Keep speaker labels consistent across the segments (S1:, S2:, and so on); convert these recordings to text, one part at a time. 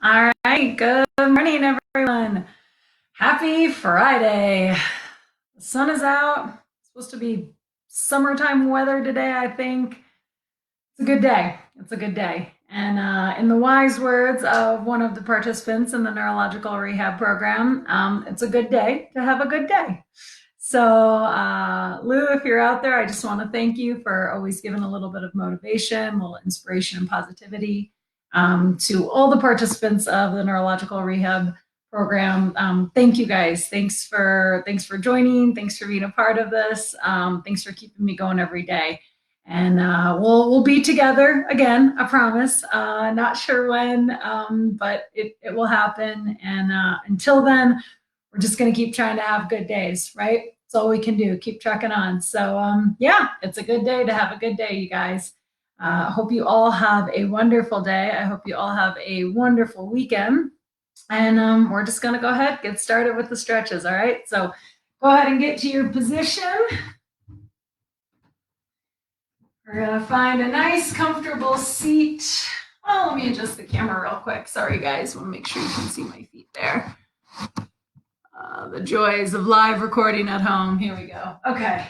S1: All right, good morning, everyone. Happy Friday. The sun is out. It's supposed to be summertime weather today, I think. It's a good day. It's a good day. And in the wise words of one of the participants in the neurological rehab program, it's a good day to have a good day. So, Lou, if you're out there, I just want to thank you for always giving a little bit of motivation, a little inspiration and positivity to all the participants of the neurological rehab program. Thank you guys. Thanks for joining. Thanks for being a part of this. Thanks for keeping me going every day. And we'll be together again. I promise. Not sure when, but it will happen. And until then, we're just going to keep trying to have good days, right? That's all we can do. Keep trucking on. So, yeah, it's a good day to have a good day, you guys. I hope you all have a wonderful day. I hope you all have a wonderful weekend. And we're just going to go ahead, get started with the stretches. All right. So go ahead and get to your position. We're going to find a nice, comfortable seat. Oh, let me adjust the camera real quick. Sorry, guys. Want to make sure you can see my feet there. The joys of live recording at home. Here we go. Okay.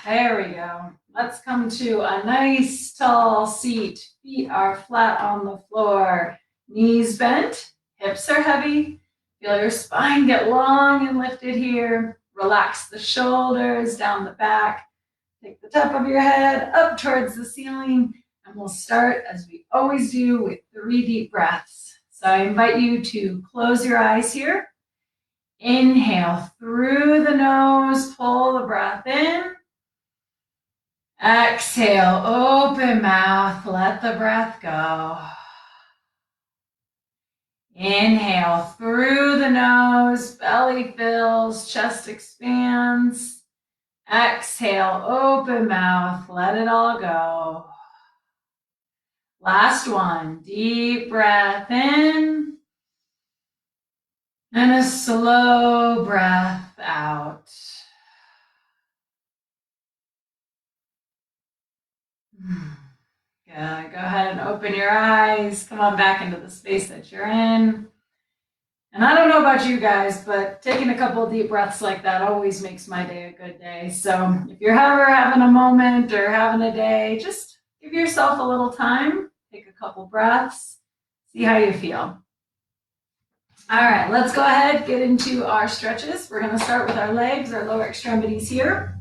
S1: There we go. Let's come to a nice tall seat. Feet are flat on the floor. Knees bent. Hips are heavy. Feel your spine get long and lifted here. Relax the shoulders down the back. Take the top of your head up towards the ceiling. And we'll start, as we always do, with 3 deep breaths. So I invite you to close your eyes here. Inhale through the nose, pull the breath in. Exhale, open mouth, let the breath go. Inhale through the nose, belly fills, chest expands. Exhale, open mouth, let it all go. Last one, deep breath in. And a slow breath out. Good. Go ahead and open your eyes. Come on back into the space that you're in. And I don't know about you guys, but taking a couple of deep breaths like that always makes my day a good day. So if you're ever having a moment or having a day, just give yourself a little time. Take a couple breaths. See how you feel. All right, let's go ahead, get into our stretches. We're going to start with our legs, our lower extremities here.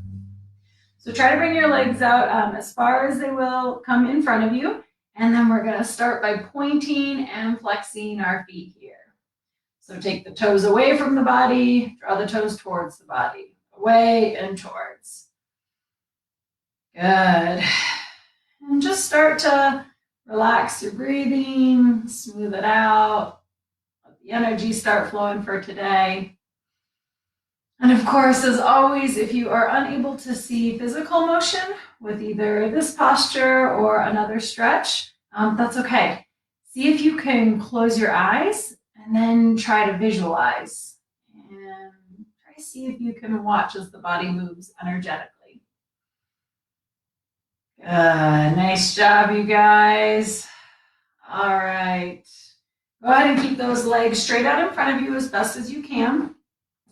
S1: So try to bring your legs out as far as they will come in front of you. And then we're going to start by pointing and flexing our feet here. So take the toes away from the body, draw the toes towards the body, away and towards. Good. And just start to relax your breathing, smooth it out. Let the energy start flowing for today. And of course, as always, if you are unable to see physical motion with either this posture or another stretch, that's okay. See if you can close your eyes and then try to visualize. And try to see if you can watch as the body moves energetically. Good. Nice job, you guys. All right. Go ahead and keep those legs straight out in front of you as best as you can.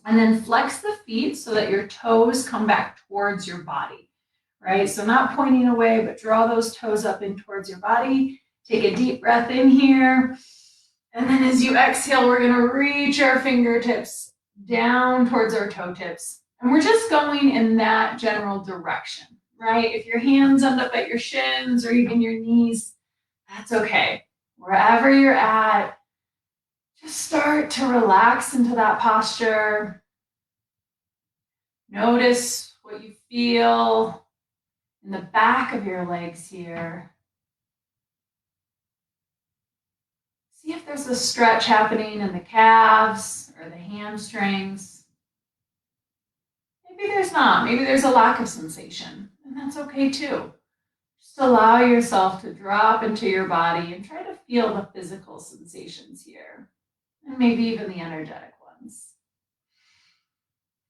S1: And then flex the feet so that your toes come back towards your body, right? So not pointing away, but draw those toes up in towards your body. Take a deep breath in here. And then as you exhale, we're going to reach our fingertips down towards our toe tips. And we're just going in that general direction, right? If your hands end up at your shins or even your knees, that's okay. Wherever you're at, just start to relax into that posture. Notice what you feel in the back of your legs here. See if there's a stretch happening in the calves or the hamstrings. Maybe there's not. Maybe there's a lack of sensation, and that's okay too. Just allow yourself to drop into your body and try to feel the physical sensations here, and maybe even the energetic ones.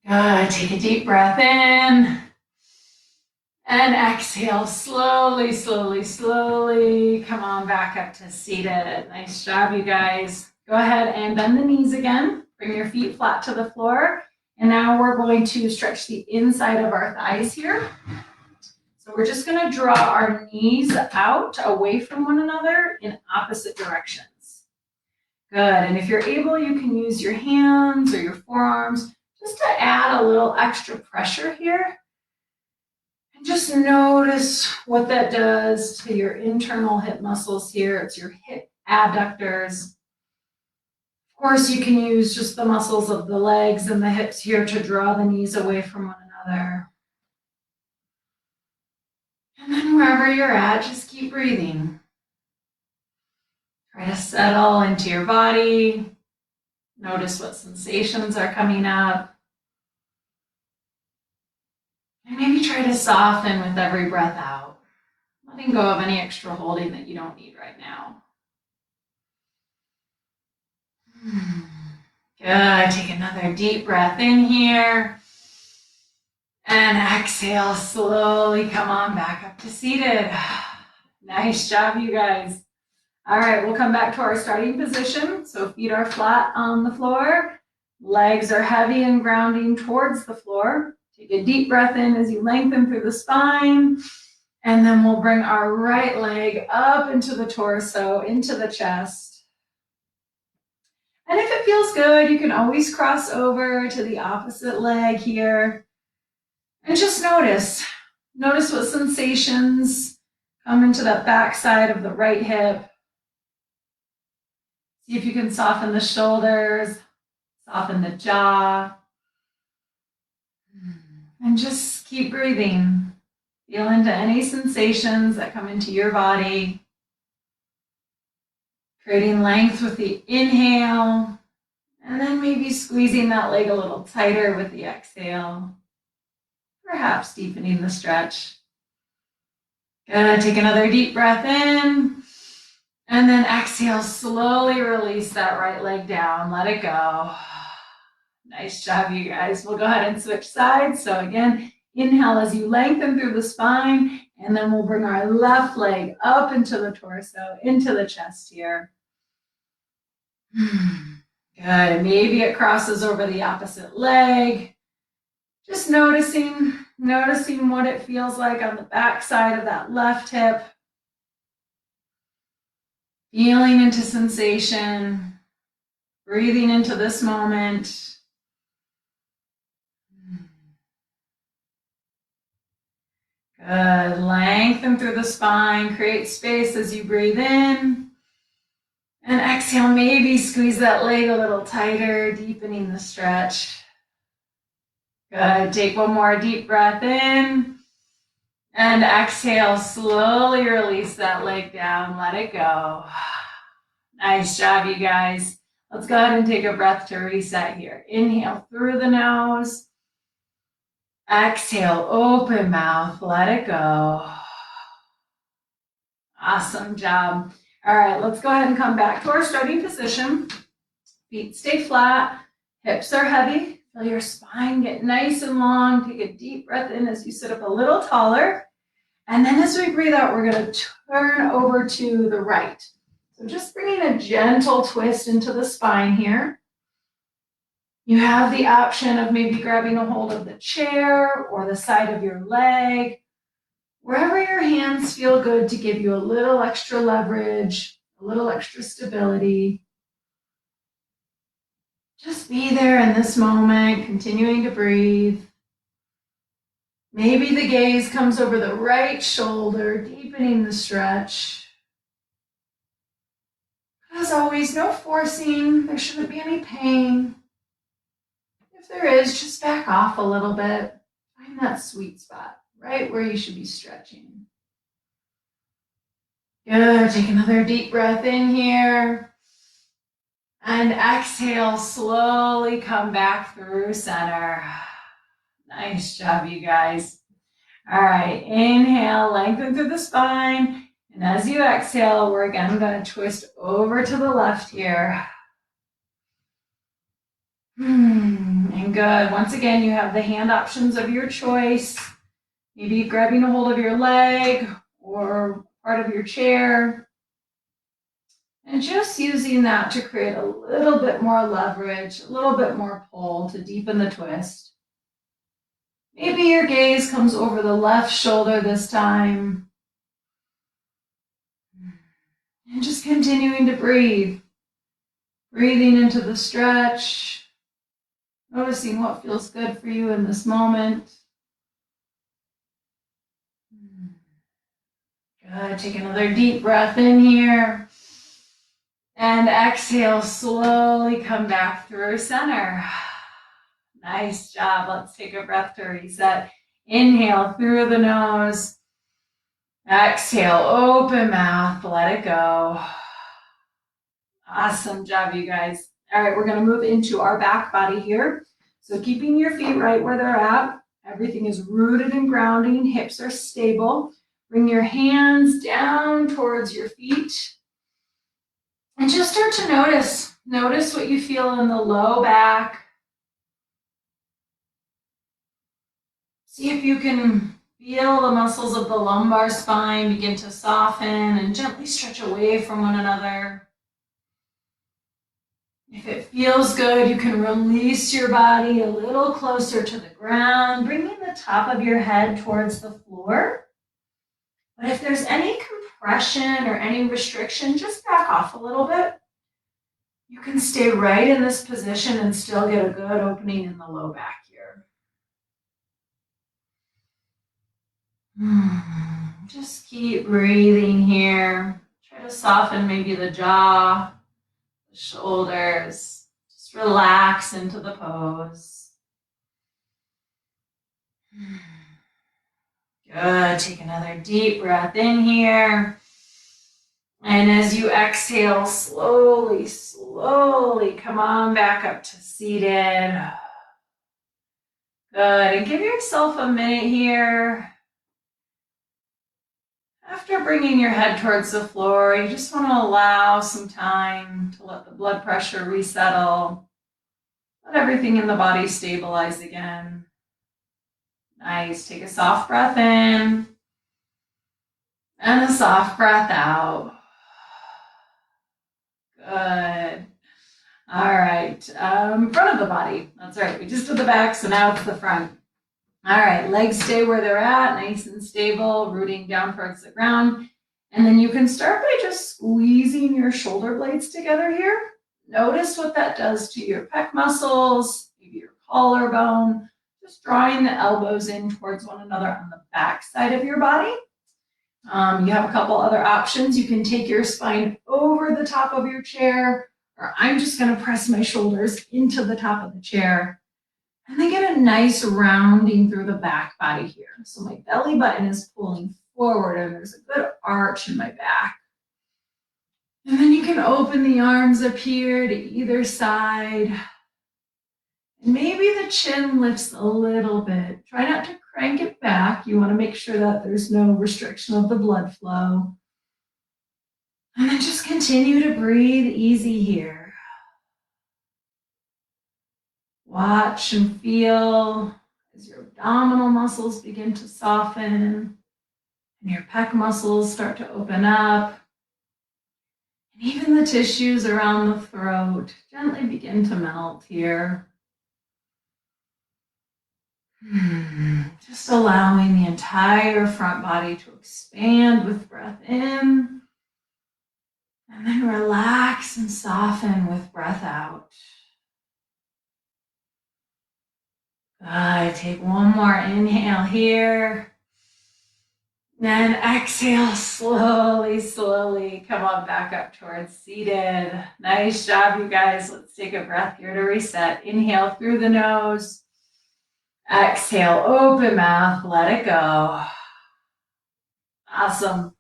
S1: Good. Take a deep breath in. And exhale, slowly, slowly, slowly. Come on back up to seated. Nice job, you guys. Go ahead and bend the knees again. Bring your feet flat to the floor. And now we're going to stretch the inside of our thighs here. So we're just going to draw our knees out away from one another in opposite directions. Good. And if you're able, you can use your hands or your forearms just to add a little extra pressure here. And just notice what that does to your internal hip muscles here. It's your hip adductors. Of course, you can use just the muscles of the legs and the hips here to draw the knees away from one another. And then wherever you're at, just keep breathing. Try to settle into your body. Notice what sensations are coming up. And maybe try to soften with every breath out, letting go of any extra holding that you don't need right now. Good. Take another deep breath in here. And exhale, slowly come on back up to seated. Nice job, you guys. All right, we'll come back to our starting position. So feet are flat on the floor. Legs are heavy and grounding towards the floor. Take a deep breath in as you lengthen through the spine. And then we'll bring our right leg up into the torso, into the chest. And if it feels good, you can always cross over to the opposite leg here. And just notice what sensations come into that back side of the right hip. See if you can soften the shoulders, soften the jaw. And just keep breathing. Feel into any sensations that come into your body. Creating length with the inhale. And then maybe squeezing that leg a little tighter with the exhale. Perhaps deepening the stretch. Good. Take another deep breath in. And then exhale, slowly release that right leg down. Let it go. Nice job, you guys. We'll go ahead and switch sides. So again, inhale as you lengthen through the spine. And then we'll bring our left leg up into the torso, into the chest here. Good. Maybe it crosses over the opposite leg. Just noticing what it feels like on the back side of that left hip. Feeling into sensation. Breathing into this moment. Good. Lengthen through the spine. Create space as you breathe in. And exhale, maybe squeeze that leg a little tighter, deepening the stretch. Good. Take one more deep breath in. And exhale, slowly release that leg down. Let it go. Nice job, you guys. Let's go ahead and take a breath to reset here. Inhale through the nose. Exhale, open mouth. Let it go. Awesome job. All right, let's go ahead and come back to our starting position. Feet stay flat. Hips are heavy. Feel your spine get nice and long. Take a deep breath in as you sit up a little taller. And then as we breathe out, we're going to turn over to the right. So just bringing a gentle twist into the spine here. You have the option of maybe grabbing a hold of the chair or the side of your leg. Wherever your hands feel good to give you a little extra leverage, a little extra stability. Just be there in this moment, continuing to breathe. Maybe the gaze comes over the right shoulder, deepening the stretch. As always, no forcing. There shouldn't be any pain. If there is, just back off a little bit. Find that sweet spot, right where you should be stretching. Good. Take another deep breath in here. And exhale, slowly come back through center. Nice job, you guys. All right, inhale, lengthen through the spine. And as you exhale, we're again going to twist over to the left here. And good. Once again, you have the hand options of your choice. Maybe grabbing a hold of your leg or part of your chair. And just using that to create a little bit more leverage, a little bit more pull to deepen the twist. Maybe your gaze comes over the left shoulder this time. And just continuing to breathe. Breathing into the stretch. Noticing what feels good for you in this moment. Good. Take another deep breath in here. And exhale, slowly come back through center. Nice job. Let's take a breath to reset. Inhale through the nose. Exhale, open mouth, let it go. Awesome job, you guys. All right, we're going to move into our back body here. So keeping your feet right where they're at. Everything is rooted and grounding. Hips are stable. Bring your hands down towards your feet. And just start to notice. Notice what you feel in the low back. See if you can feel the muscles of the lumbar spine begin to soften and gently stretch away from one another. If it feels good, you can release your body a little closer to the ground, bringing the top of your head towards the floor. But if there's any compression or any restriction, just back off a little bit. You can stay right in this position and still get a good opening in the low back here. Just keep breathing here. Try to soften maybe the jaw, the shoulders. Just relax into the pose. Good. Take another deep breath in here. And as you exhale, slowly, slowly come on back up to seated. Good. And give yourself a minute here. After bringing your head towards the floor, you just want to allow some time to let the blood pressure resettle. Let everything in the body stabilize again. Nice. Take a soft breath in and a soft breath out. Good. All right. Front of the body. That's right. We just did the back, so now it's the front. All right. Legs stay where they're at, nice and stable, rooting down towards the ground. And then you can start by just squeezing your shoulder blades together here. Notice what that does to your pec muscles, maybe your collarbone. Just drawing the elbows in towards one another on the back side of your body. You have a couple other options. You can take your spine over the top of your chair, or I'm just going to press my shoulders into the top of the chair. And then get a nice rounding through the back body here. So my belly button is pulling forward and there's a good arch in my back. And then you can open the arms up here to either side. And maybe the chin lifts a little bit. Try not to crank it back. You want to make sure that there's no restriction of the blood flow. And then just continue to breathe easy here. Watch and feel as your abdominal muscles begin to soften and your pec muscles start to open up. And even the tissues around the throat gently begin to melt here. Just allowing the entire front body to expand with breath in. And then relax and soften with breath out. Good. Take one more inhale here. Then exhale, slowly, slowly come on back up towards seated. Nice job, you guys. Let's take a breath here to reset. Inhale through the nose. Exhale, open mouth, let it go. Awesome.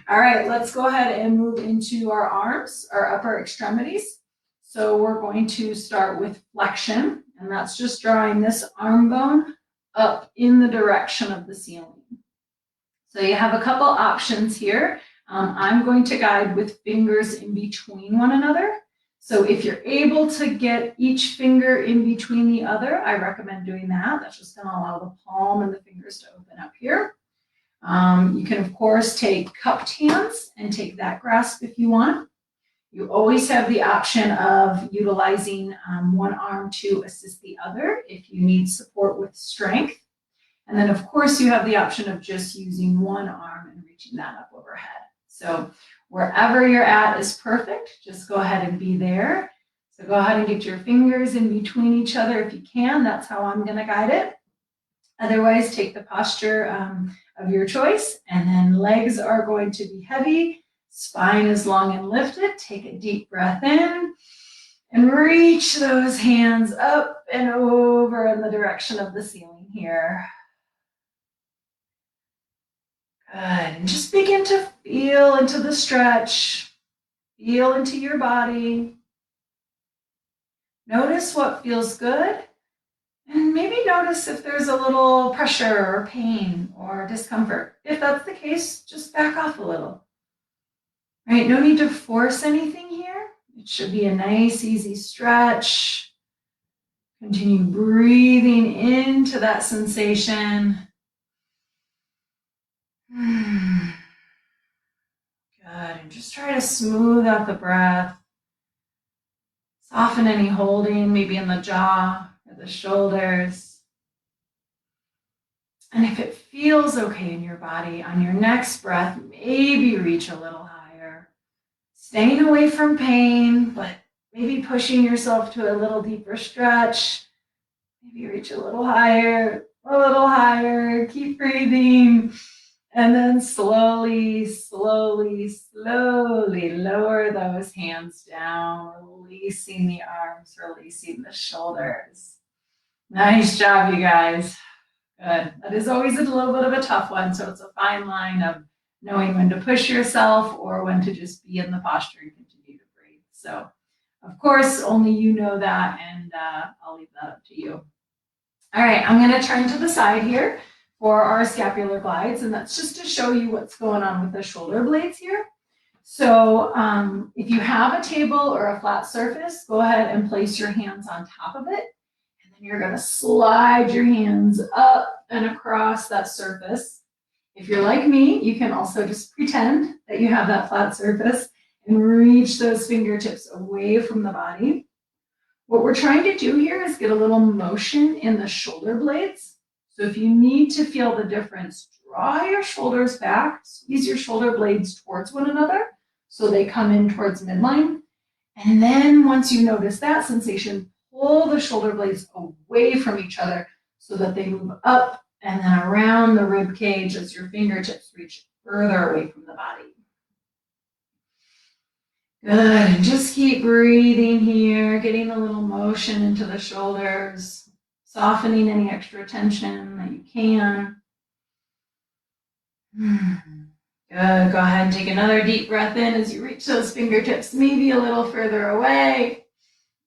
S1: All right, let's go ahead and move into our arms, our upper extremities. So we're going to start with flexion, and that's just drawing this arm bone up in the direction of the ceiling. So you have a couple options here. I'm going to guide with fingers in between one another. So if you're able to get each finger in between the other, I recommend doing that. That's just going to allow the palm and the fingers to open up here. You can, of course, take cupped hands and take that grasp if you want. You always have the option of utilizing one arm to assist the other if you need support with strength. And then, of course, you have the option of just using one arm and reaching that up overhead. So wherever you're at is perfect. Just go ahead and be there. So go ahead and get your fingers in between each other if you can. That's how I'm going to guide it. Otherwise, take the posture of your choice, and then legs are going to be heavy. Spine is long and lifted. Take a deep breath in and reach those hands up and over in the direction of the ceiling here. Good. And just begin to feel into the stretch. Feel into your body. Notice what feels good. And maybe notice if there's a little pressure or pain or discomfort. If that's the case, just back off a little. Right? No need to force anything here. It should be a nice, easy stretch. Continue breathing into that sensation. Good. And just try to smooth out the breath. Soften any holding, maybe in the jaw or the shoulders. And if it feels okay in your body, on your next breath, maybe reach a little higher. Staying away from pain, but maybe pushing yourself to a little deeper stretch. Maybe reach a little higher, keep breathing. And then slowly, slowly, slowly lower those hands down, releasing the arms, releasing the shoulders. Nice job, you guys. Good. That is always a little bit of a tough one, so it's a fine line of knowing when to push yourself or when to just be in the posture and continue to breathe. So, of course, only you know that, and I'll leave that up to you. All right, I'm going to turn to the side here for our scapular glides, and that's just to show you what's going on with the shoulder blades here. So if you have a table or a flat surface, go ahead and place your hands on top of it, and then you're going to slide your hands up and across that surface. If you're like me, you can also just pretend that you have that flat surface and reach those fingertips away from the body. What we're trying to do here is get a little motion in the shoulder blades. So if you need to feel the difference, draw your shoulders back, squeeze your shoulder blades towards one another so they come in towards midline. And then once you notice that sensation, pull the shoulder blades away from each other so that they move up and then around the rib cage as your fingertips reach further away from the body. Good, and just keep breathing here, getting a little motion into the shoulders, softening any extra tension that you can. Good, go ahead and take another deep breath in as you reach those fingertips maybe a little further away.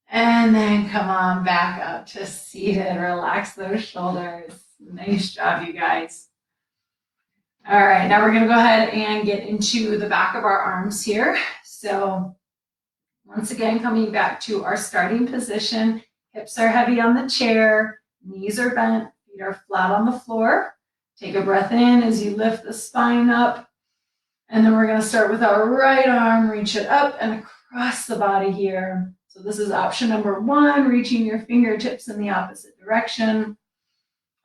S1: And then come on back up to seated, relax those shoulders. Nice job, you guys. All right, now we're gonna go ahead and get into the back of our arms here. So once again, coming back to our starting position, hips are heavy on the chair, knees are bent, feet are flat on the floor. Take a breath in as you lift the spine up. And then we're gonna start with our right arm, reach it up and across the body here. So this is option number one, reaching your fingertips in the opposite direction.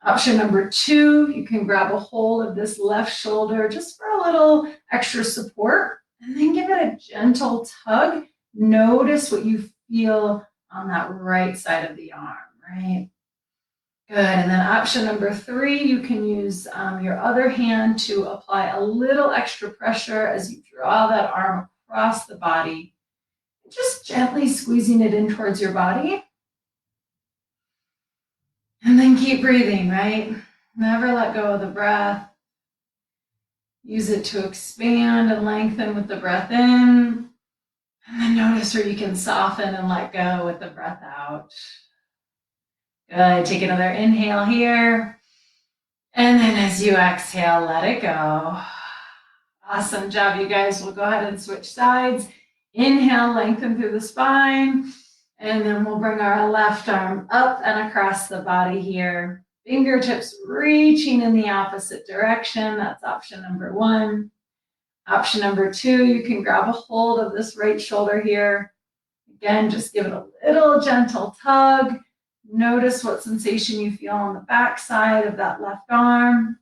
S1: Option number two, you can grab a hold of this left shoulder just for a little extra support, and then give it a gentle tug. Notice what you feel on that right side of the arm, right? Good, and then option number three, you can use your other hand to apply a little extra pressure as you draw that arm across the body, just gently squeezing it in towards your body. And then keep breathing, right? Never let go of the breath. Use it to expand and lengthen with the breath in. And then notice where you can soften and let go with the breath out. Good, take another inhale here. And then as you exhale, let it go. Awesome job, you guys. We'll go ahead and switch sides. Inhale, lengthen through the spine. And then we'll bring our left arm up and across the body here. Fingertips reaching in the opposite direction. That's option number 1. Option number 2, you can grab a hold of this right shoulder here. Again, just give it a little gentle tug. Notice what sensation you feel on the back side of that left arm.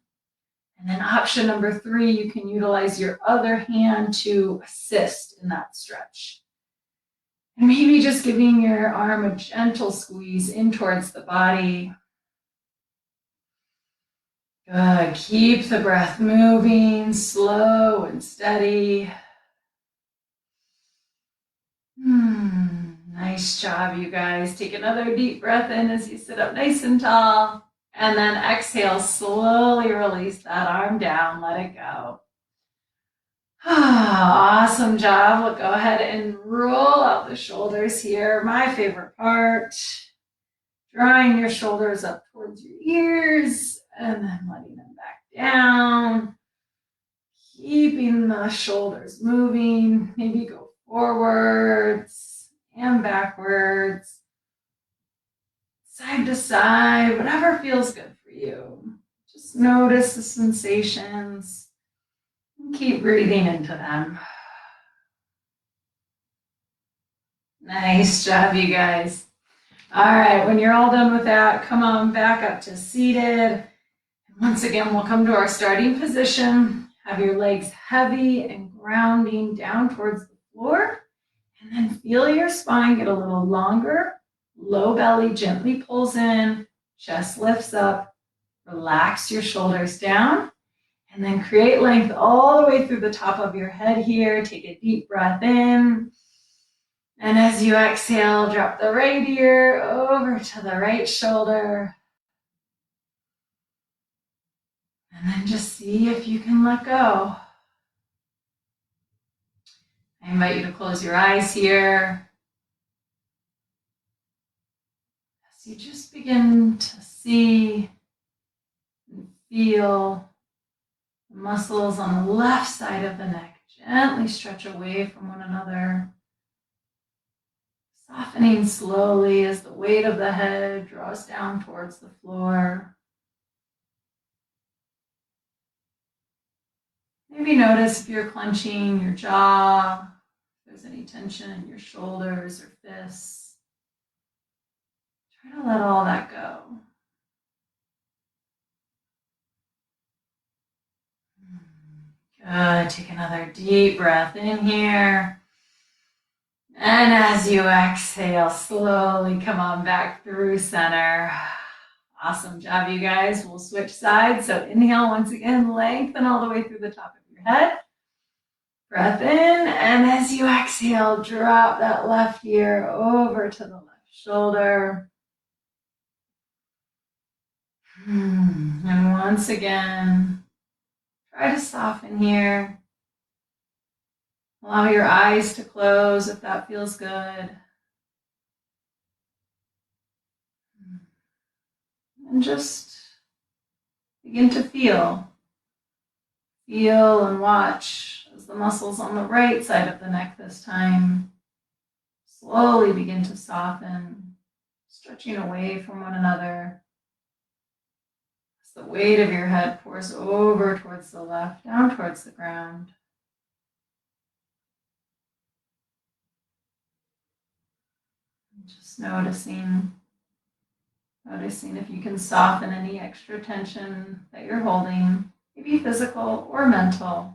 S1: And then option number 3, you can utilize your other hand to assist in that stretch. And maybe just giving your arm a gentle squeeze in towards the body. Good. Keep the breath moving, slow and steady. Nice job, you guys. Take another deep breath in as you sit up nice and tall. And then exhale, slowly release that arm down. Let it go. Awesome job. We'll go ahead and roll out the shoulders here. My favorite part. Drawing your shoulders up towards your ears and then letting them back down. Keeping the shoulders moving. Maybe go forwards and backwards. Side to side, whatever feels good for you. Just notice the sensations and keep breathing into them. Nice job, you guys. All right, when you're all done with that, come on back up to seated. And once again, we'll come to our starting position. Have your legs heavy and grounding down towards the floor. And then feel your spine get a little longer. Low belly gently pulls in, chest lifts up. Relax your shoulders down. And then create length all the way through the top of your head here. Take a deep breath in. And as you exhale, drop the right ear over to the right shoulder. And then just see if you can let go. I invite you to close your eyes here. As you just begin to see and feel the muscles on the left side of the neck gently stretch away from one another. Softening slowly as the weight of the head draws down towards the floor. Maybe notice if you're clenching your jaw, if there's any tension in your shoulders or fists. Try to let all that go. Good. Take another deep breath in here. And as you exhale, slowly come on back through center. Awesome job, you guys. We'll switch sides. So inhale once again, lengthen all the way through the top of your head. Breath in, and as you exhale, drop that left ear over to the left shoulder. And once again, try to soften here. Allow your eyes to close if that feels good. And just begin to feel. Feel and watch as the muscles on the right side of the neck this time slowly begin to soften, stretching away from one another. As the weight of your head pours over towards the left, down towards the ground. Just noticing if you can soften any extra tension that you're holding, maybe physical or mental.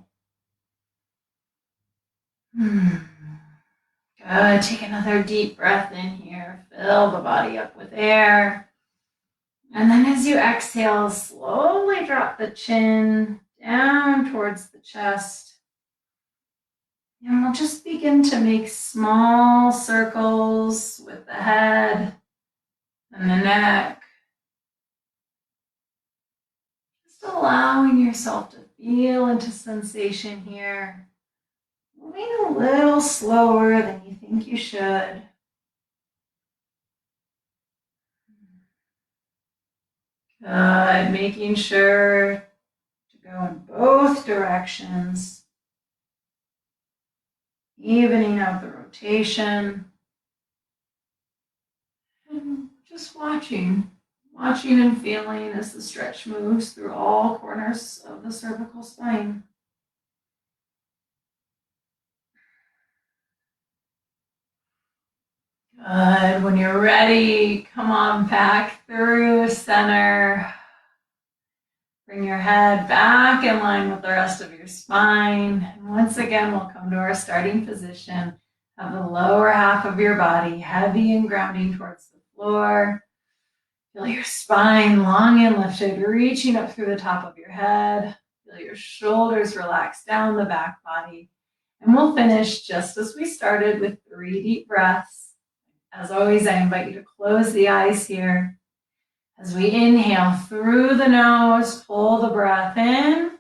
S1: Good. Take another deep breath in here. Fill the body up with air. And then as you exhale, slowly drop the chin down towards the chest. And we'll just begin to make small circles with the head and the neck. Just allowing yourself to feel into sensation here. Moving a little slower than you think you should. Good. Making sure to go in both directions. evening out the rotation. And just watching and feeling as the stretch moves through all corners of the cervical spine. Good. When you're ready, come on back through center. Bring your head back in line with the rest of your spine. And once again, we'll come to our starting position. Have the lower half of your body heavy and grounding towards the floor. Feel your spine long and lifted, reaching up through the top of your head. Feel your shoulders relax down the back body. And we'll finish just as we started with 3 deep breaths. As always, I invite you to close the eyes here. As we inhale through the nose, pull the breath in.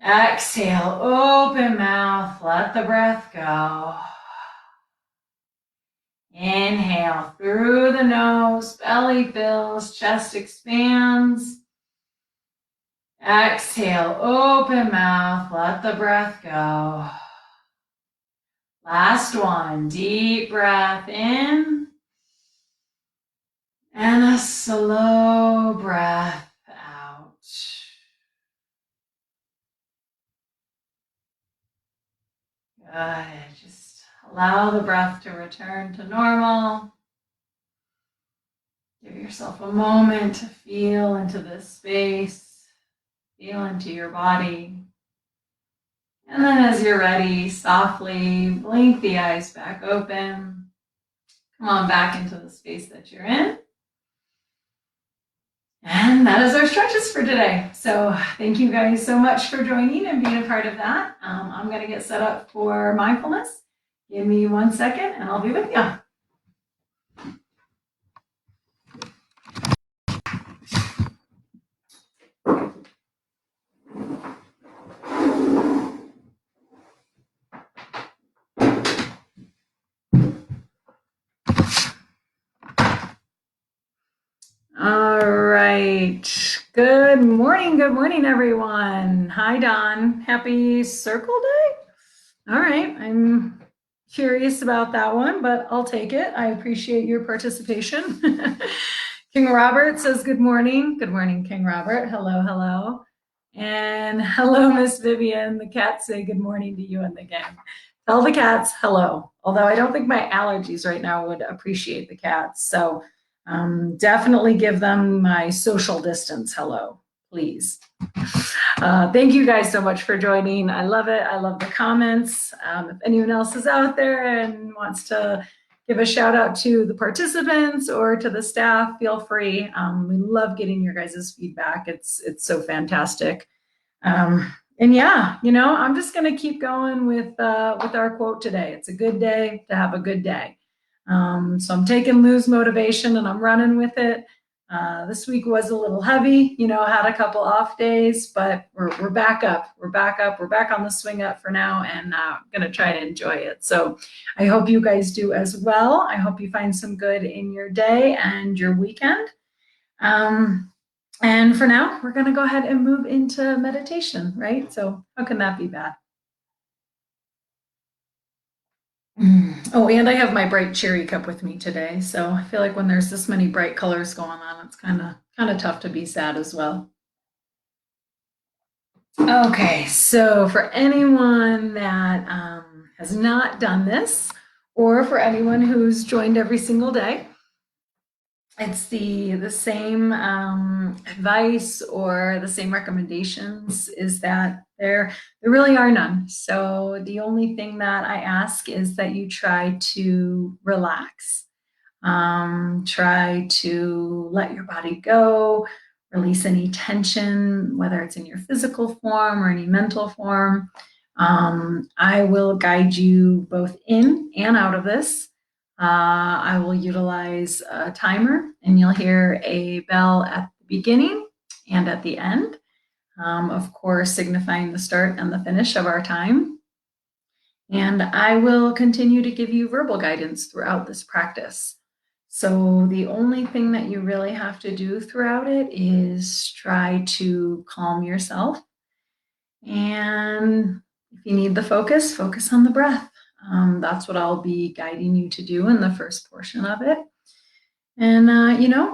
S1: Exhale, open mouth, let the breath go. Inhale through the nose, belly fills, chest expands. Exhale, open mouth, let the breath go. Last one, deep breath in. And a slow breath out. Good. Just allow the breath to return to normal. Give yourself a moment to feel into this space, feel into your body. And then as you're ready, softly blink the eyes back open. Come on back into the space that you're in. And that is our stretches for today. So thank you guys so much for joining and being a part of that. I'm going to get set up for mindfulness. Give me 1 second and I'll be with you. All right. Good morning, everyone. Hi, Don. Happy Circle Day. All right. I'm curious about that one, but I'll take it. I appreciate your participation. King Robert says good morning. Good morning, King Robert. Hello, hello. And hello, Miss Vivian. The cats say good morning to you and the gang. Tell the cats hello. Although I don't think my allergies right now would appreciate the cats. So definitely give them my social distance hello, please. Thank you guys so much for joining. I love it. I love the comments. If anyone else is out there and wants to give a shout out to the participants or to the staff, feel free. We love getting your guys' feedback. It's so fantastic. And yeah, I'm just going to keep going with our quote today. It's a good day to have a good day. So I'm taking Lou's motivation and I'm running with it. This week was a little heavy, had a couple off days, but we're back up. We're back on the swing up for now, and going to try to enjoy it. So I hope you guys do as well. I hope you find some good in your day and your weekend. And for now, we're going to go ahead and move into meditation, right? So how can that be bad? Oh, and I have my bright cherry cup with me today. So I feel like when there's this many bright colors going on, it's kind of tough to be sad as well. Okay, so for anyone that has not done this, or for anyone who's joined every single day, it's the same advice or the same recommendations, is that there really are none. So the only thing that I ask is that you try to relax. Try to let your body go, release any tension, whether it's in your physical form or any mental form. I will guide you both in and out of this. I will utilize a timer, and you'll hear a bell at the beginning and at the end, of course, signifying the start and the finish of our time. And I will continue to give you verbal guidance throughout this practice. So the only thing that you really have to do throughout it is try to calm yourself. And if If you need the focus on the breath. That's what I'll be guiding you to do in the first portion of it. And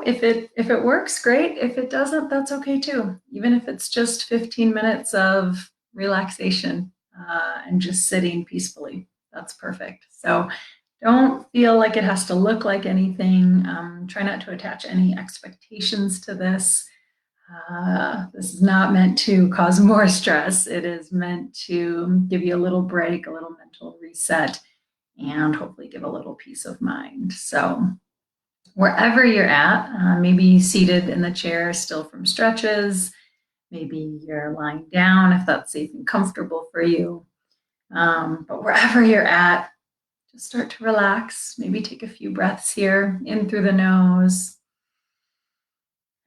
S1: if it works, great. If it doesn't, that's okay too. Even if it's just 15 minutes of relaxation and just sitting peacefully, that's perfect. So don't feel like it has to look like anything. Try not to attach any expectations to this. This is not meant to cause more stress. It is meant to give you a little break, a little mental reset, and hopefully give a little peace of mind. So wherever you're at, maybe seated in the chair still from stretches, maybe you're lying down if that's safe and comfortable for you. But wherever you're at, just start to relax. Maybe take a few breaths here, in through the nose.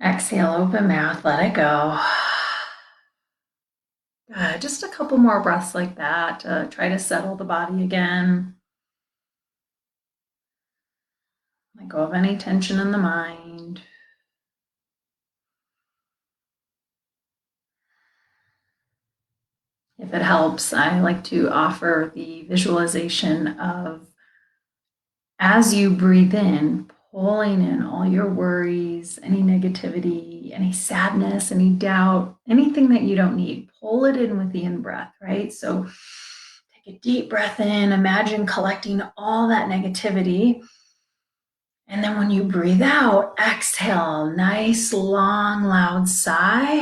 S1: Exhale, open mouth, let it go. Good. Just a couple more breaths like that. Try to settle the body again. Let go of any tension in the mind. If it helps, I like to offer the visualization of, as you breathe in, pulling in all your worries, any negativity, any sadness, any doubt, anything that you don't need. Pull it in with the in-breath, right? So take a deep breath in, imagine collecting all that negativity. And then when you breathe out, exhale, nice, long, loud sigh,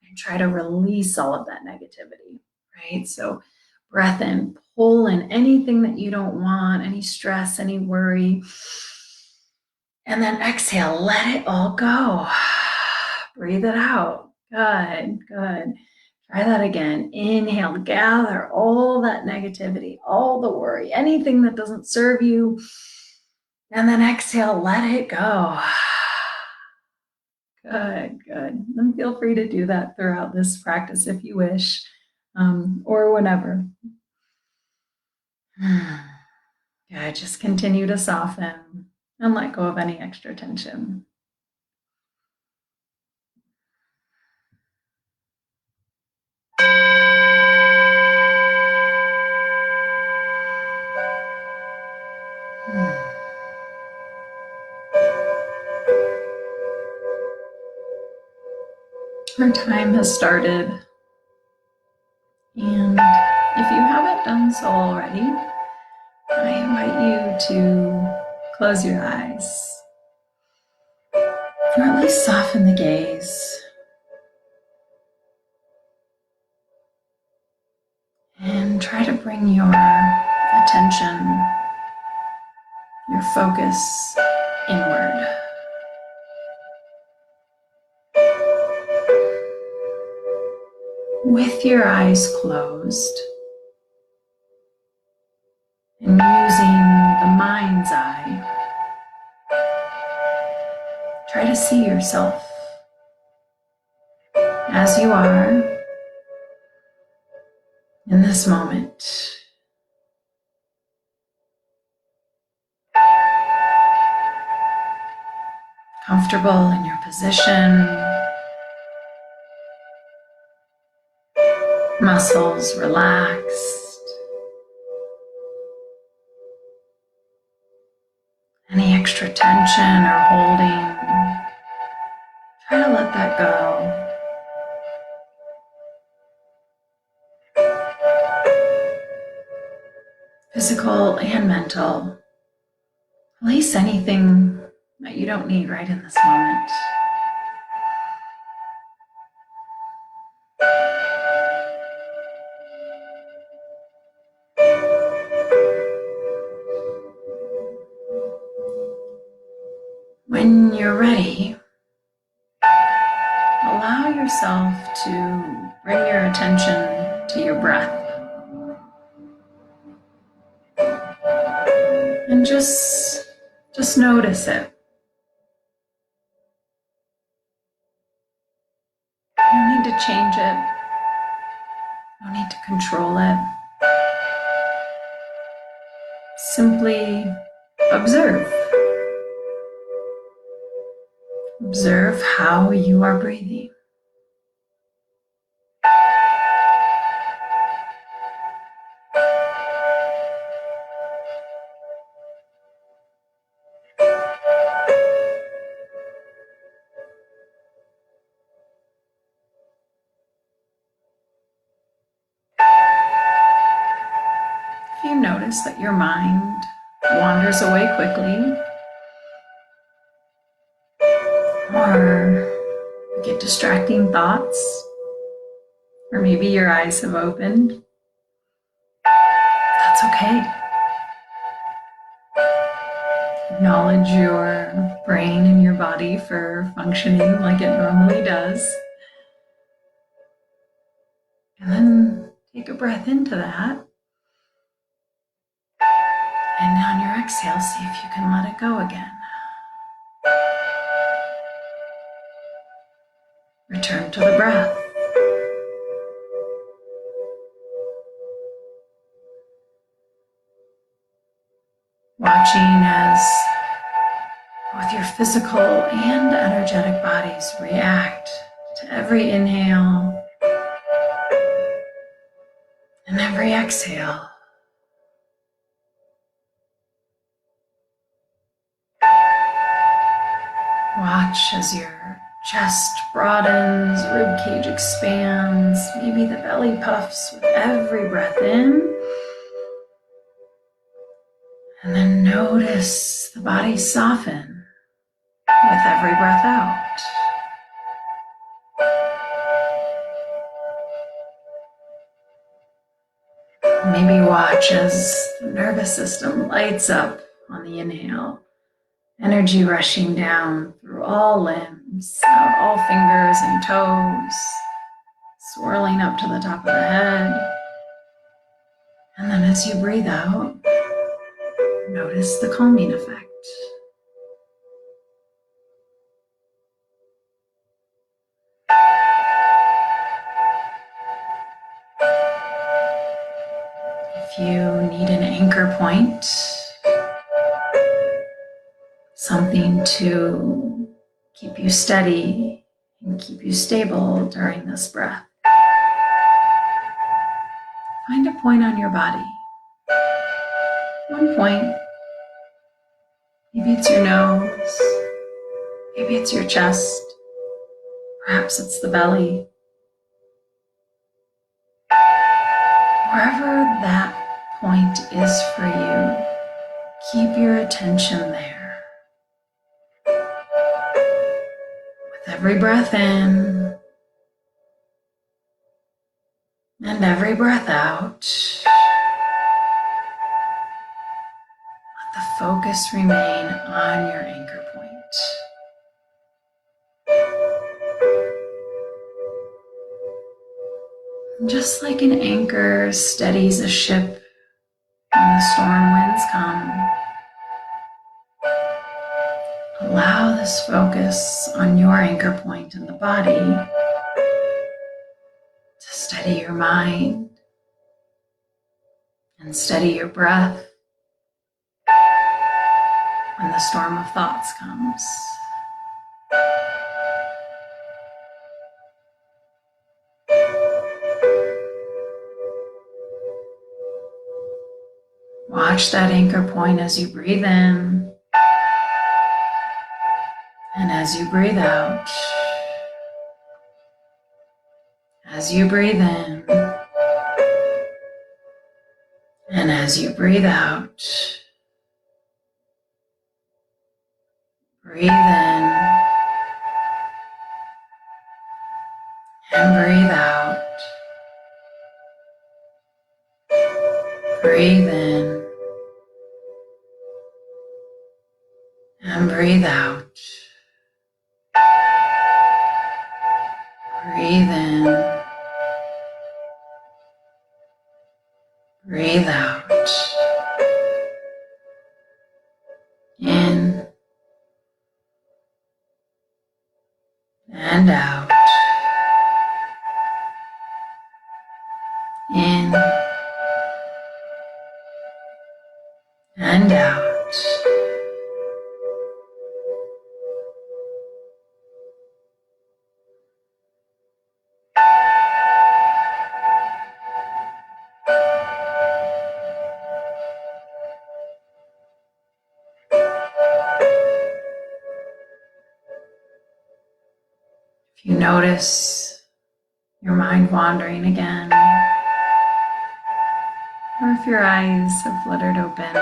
S1: and try to release all of that negativity, right? So breath in, pull in anything that you don't want, any stress, any worry. And then exhale, let it all go. Breathe it out. Good, good. Try that again. Inhale, gather all that negativity, all the worry, anything that doesn't serve you. And then exhale, let it go. Good, good. And feel free to do that throughout this practice if you wish, or whenever. Good. Just continue to soften and let go of any extra tension. Our time has started, and if you haven't done so already, I invite you to close your eyes, or at least soften the gaze, and try to bring your attention, your focus inward. With your eyes closed and using the mind's eye, try to see yourself as you are in this moment. Comfortable in your position, muscles relaxed. Any extra tension or holding, try to let that go. Physical and mental. Release anything that you don't need right in this moment. When you're ready, allow yourself to bring your attention to your breath. And just notice it. You don't need to change it. No need to control it. Simply observe. Observe how you are breathing. notice that your mind wanders away quickly, or you get distracting thoughts, or maybe your eyes have opened, that's okay. Acknowledge your brain and your body for functioning like it normally does. And then take a breath into that. And on your exhale, see if you can let it go again. Return to the breath. Watching as both your physical and energetic bodies react to every inhale and every exhale. Watch as your chest broadens, rib cage expands, maybe the belly puffs with every breath in. And then notice the body soften with every breath out. Maybe watch as the nervous system lights up on the inhale. Energy rushing down through all limbs, out all fingers and toes, swirling up to the top of the head. And then as you breathe out, notice the calming effect. If you need an anchor point, something to keep you steady and keep you stable during this breath, find a point on your body. One point. Maybe it's your nose. Maybe it's your chest. Perhaps it's the belly. Wherever that point is for you, keep your attention there. With every breath in and every breath out, let the focus remain on your anchor point. Just like an anchor steadies a ship when the storm winds come, allow this focus on your anchor point in the body to steady your mind and steady your breath when the storm of thoughts comes. Watch that anchor point as you breathe in and as you breathe out. As you breathe in and as you breathe out. Breathe in and breathe out. Breathe in and breathe out. Breathe in. Breathe out. In and out. In and out. If you notice your mind wandering again, or if your eyes have fluttered open,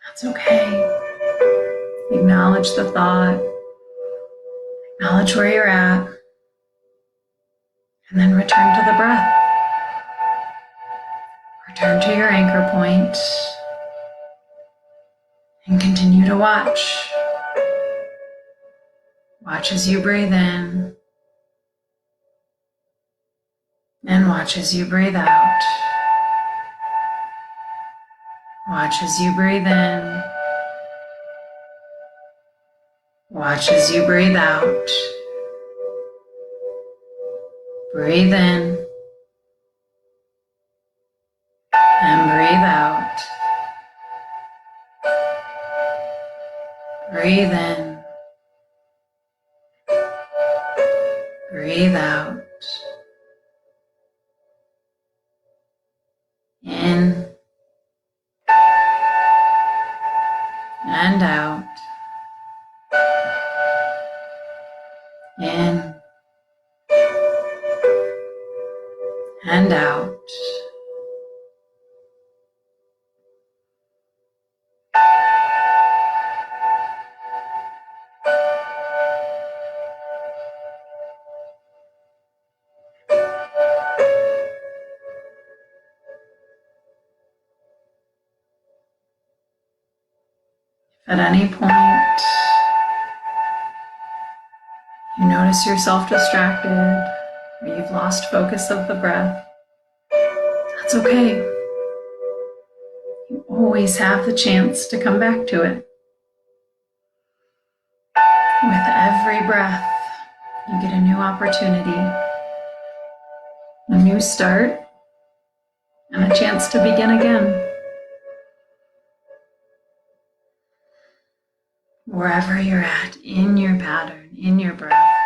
S1: that's okay. Acknowledge the thought, acknowledge where you're at, and then return to the breath. Return to your anchor point and continue to watch. Watch as you breathe in and watch as you breathe out. Watch as you breathe in. Watch as you breathe out. Breathe in and breathe out. Breathe in. Breathe out. In and out. In and out. At any point, you notice yourself distracted or you've lost focus of the breath, that's okay. You always have the chance to come back to it. With every breath, you get a new opportunity, a new start, and a chance to begin again. Wherever you're at in your pattern, in your breath,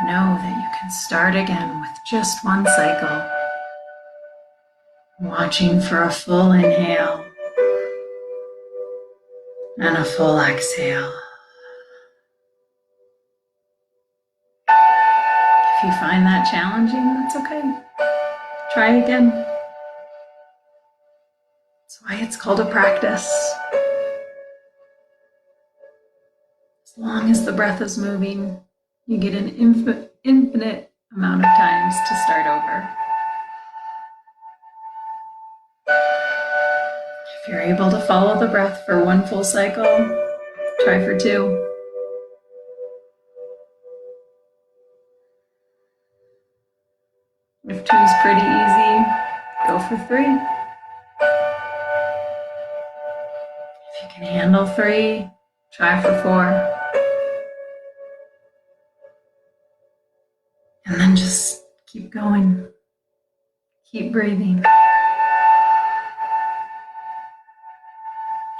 S1: know that you can start again with just one cycle, watching for a full inhale and a full exhale. If you find that challenging, that's okay. Try again. That's why it's called a practice. As long as the breath is moving, you get an infinite amount of times to start over. If you're able to follow the breath for one full cycle, try for 2. If 2 is pretty easy, go for 3. If you can handle 3, try for 4. And then just keep going. Keep breathing.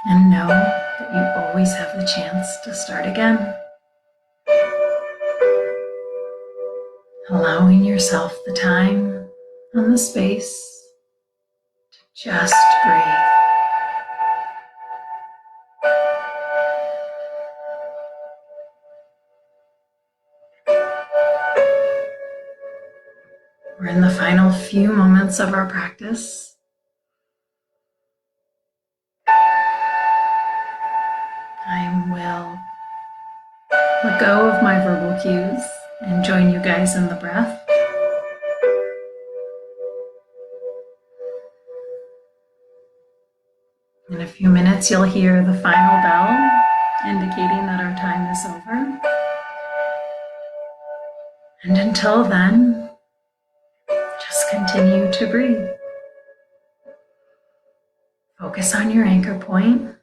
S1: And know that you always have the chance to start again. Allowing yourself the time and the space to just breathe. We're in the final few moments of our practice. I will let go of my verbal cues and join you guys in the breath. In a few minutes, you'll hear the final bell indicating that our time is over. And until then, just continue to breathe. Focus on your anchor point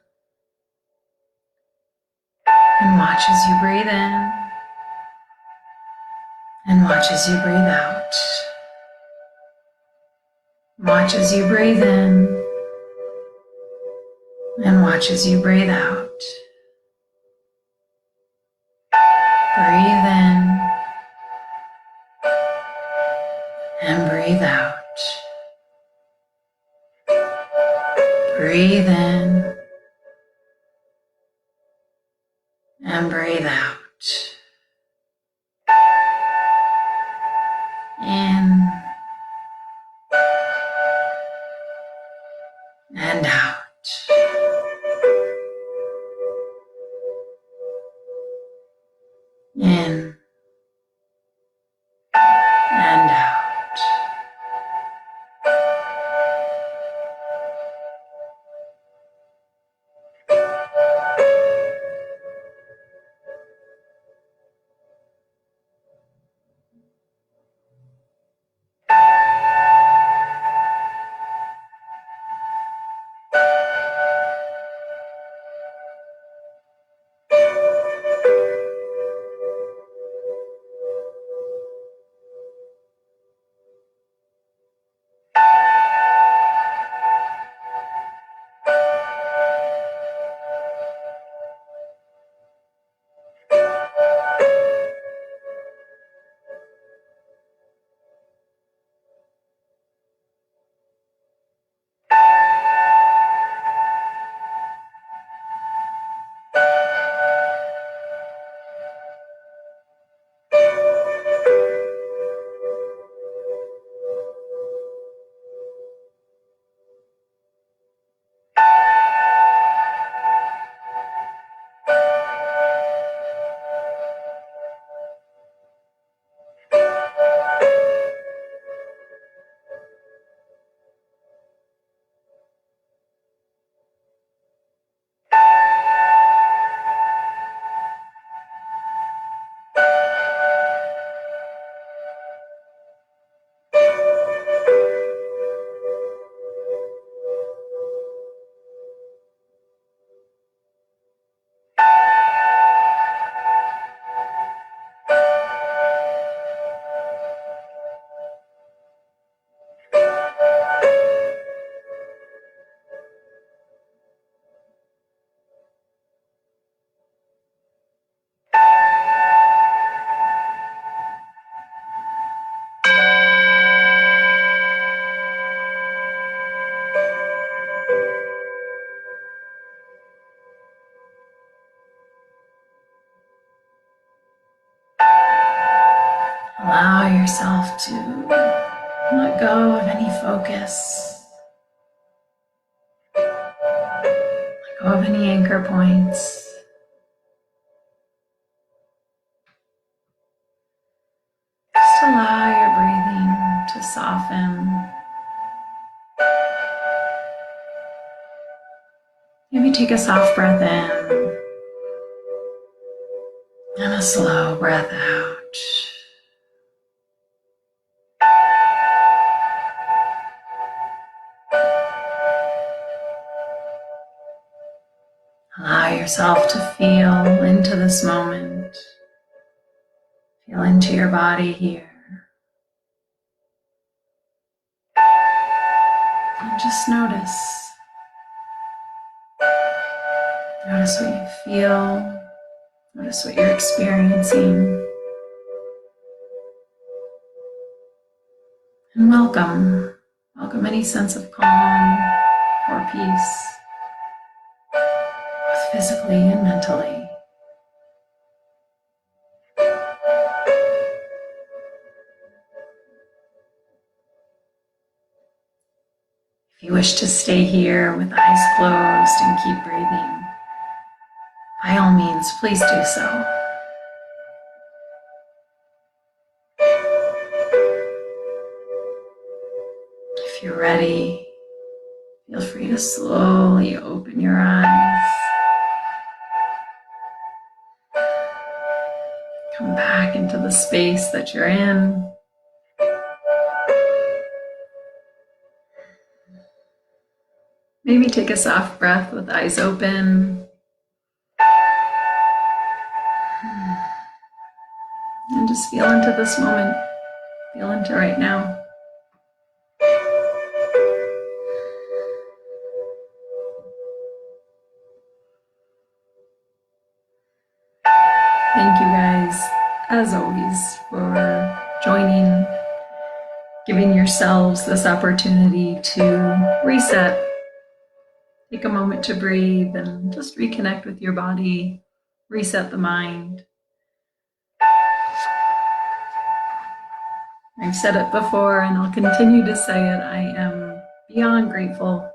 S1: and watch as you breathe in and watch as you breathe out. Watch as you breathe in and watch as you breathe out. Breathe in and breathe out. Breathe in and breathe out. In Allow yourself to let go of any focus, let go of any anchor points. Just allow your breathing to soften. Maybe take a soft breath in and a slow breath out. Allow yourself to feel into this moment. Feel into your body here. And just notice. Notice what you feel. Notice what you're experiencing. And welcome. Welcome any sense of calm or peace, both physically and mentally. If you wish to stay here with eyes closed and keep breathing, by all means, please do so. If you're ready, feel free to slowly open your eyes. Come back into the space that you're in. Maybe take a soft breath with eyes open. And just feel into this moment. Feel into right now. Thank you guys, as always, for joining, giving yourselves this opportunity to reset. Take a moment to breathe and just reconnect with your body, reset the mind. I've said it before and I'll continue to say it. I am beyond grateful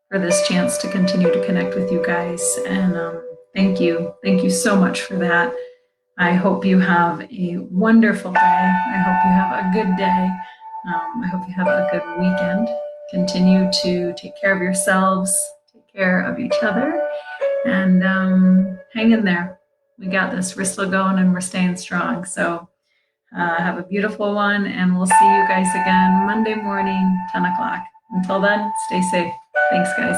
S1: for this chance to continue to connect with you guys. And thank you. Thank you so much for that. I hope you have a wonderful day. I hope you have a good day. I hope you have a good weekend. Continue to take care of yourselves, take care of each other, and hang in there. We got this. We're still going and we're staying strong. So have a beautiful one, and we'll see you guys again Monday morning, 10 o'clock. Until then, stay safe. Thanks, guys.